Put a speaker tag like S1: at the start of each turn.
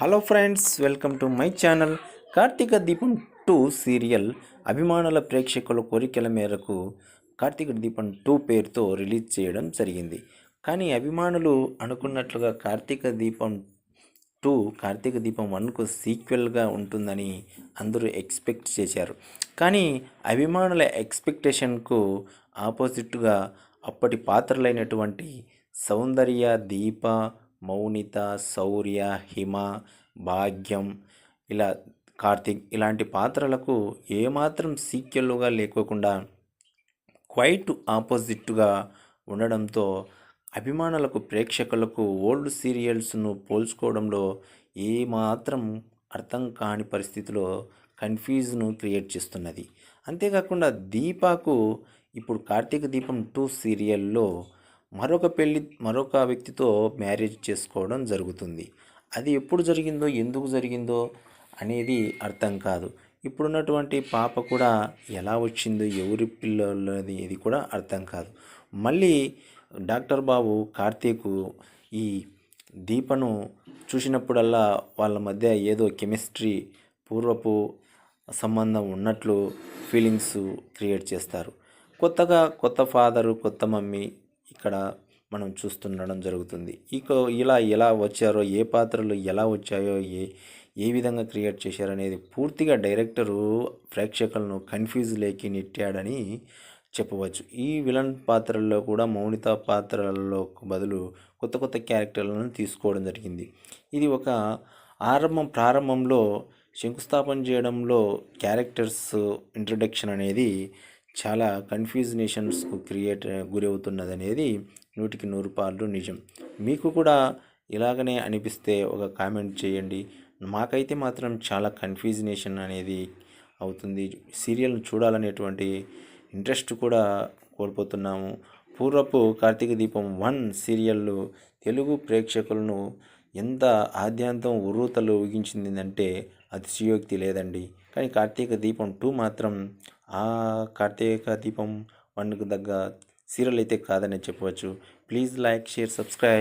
S1: Hello friends, welcome to my channel. Karthika Deepam 2 serial అభిమానుల ప్రేక్షకుల కోరికల మేరకు కార్తీక దీపం 2 పేరుతో రిలీజ్ చేయడం జరిగింది. కానీ అభిమానులు అనుకున్నట్లుగా కార్తీక దీపం 2 కార్తీక దీపం 1కు సీక్వెల్గా ఉంటుందని అందరూ ఎక్స్పెక్ట్ చేశారు. కానీ అభిమానుల ఎక్స్పెక్టేషన్కు ఆపోజిట్గా అప్పటి పాత్రలైనటువంటి సౌందర్య, దీప, మౌనిత, శౌర్య, హిమ, భాగ్యం, ఇలా కార్తీక్ ఇలాంటి పాత్రలకు ఏమాత్రం సీక్వెల్గా లేకోకుండా క్వైట్ ఆపోజిట్గా ఉండడంతో అభిమానులకు, ప్రేక్షకులకు ఓల్డ్ సీరియల్స్ను పోల్చుకోవడంలో ఏమాత్రం అర్థం కాని పరిస్థితిలో కన్ఫ్యూజ్ను క్రియేట్ చేస్తున్నది. అంతేకాకుండా దీపాకు ఇప్పుడు కార్తీక దీపం 2 సీరియల్లో మరొక వ్యక్తితో మ్యారేజ్ చేసుకోవడం జరుగుతుంది. అది ఎప్పుడు జరిగిందో, ఎందుకు జరిగిందో అనేది అర్థం కాదు. ఇప్పుడున్నటువంటి పాప కూడా ఎలా వచ్చిందో, ఎవరి పిల్లలది ఇది కూడా అర్థం కాదు. మళ్ళీ డాక్టర్ బాబు కార్తీకు ఈ దీపను చూసినప్పుడల్లా వాళ్ళ మధ్య ఏదో కెమిస్ట్రీ, పూర్వపు సంబంధం ఉన్నట్లు ఫీలింగ్స్ క్రియేట్ చేస్తారు. కొత్త ఫాదరు, కొత్త మమ్మీ ఇక్కడ మనం చూస్తుండడం జరుగుతుంది. ఇలా ఎలా వచ్చారో, ఏ పాత్రలు ఎలా వచ్చాయో, ఏ విధంగా క్రియేట్ చేశారనేది పూర్తిగా డైరెక్టరు ప్రేక్షకులను కన్ఫ్యూజ్లోకి నెట్టాడని చెప్పవచ్చు. ఈ విలన్ పాత్రల్లో కూడా మౌనిత పాత్రలలో బదులు కొత్త క్యారెక్టర్లను తీసుకోవడం జరిగింది. ఇది ఒక ప్రారంభంలో శంకుస్థాపన చేయడంలో క్యారెక్టర్స్ ఇంట్రడక్షన్ అనేది చాలా కన్ఫ్యూజనేషన్స్కు గురవుతున్నది అనేది 100కి 100 నిజం. మీకు కూడా ఇలాగనే అనిపిస్తే ఒక కామెంట్ చేయండి. మాకైతే మాత్రం చాలా కన్ఫ్యూజనేషన్ అనేది అవుతుంది. సీరియల్ను చూడాలనేటువంటి ఇంట్రెస్ట్ కూడా కోల్పోతున్నాము. పూర్వపు కార్తీక దీపం 1 సీరియల్ తెలుగు ప్రేక్షకులను ఎంత ఆద్యంతం ఉర్రూతలు ఊగించిందంటే అతిశయోక్తి లేదండి. కానీ కార్తీక దీపం 2 మాత్రం ఆ కార్తీక దీపం 1కు తగ్గ సీరియల్ అయితే కాదని చెప్పవచ్చు. Please like, share, subscribe.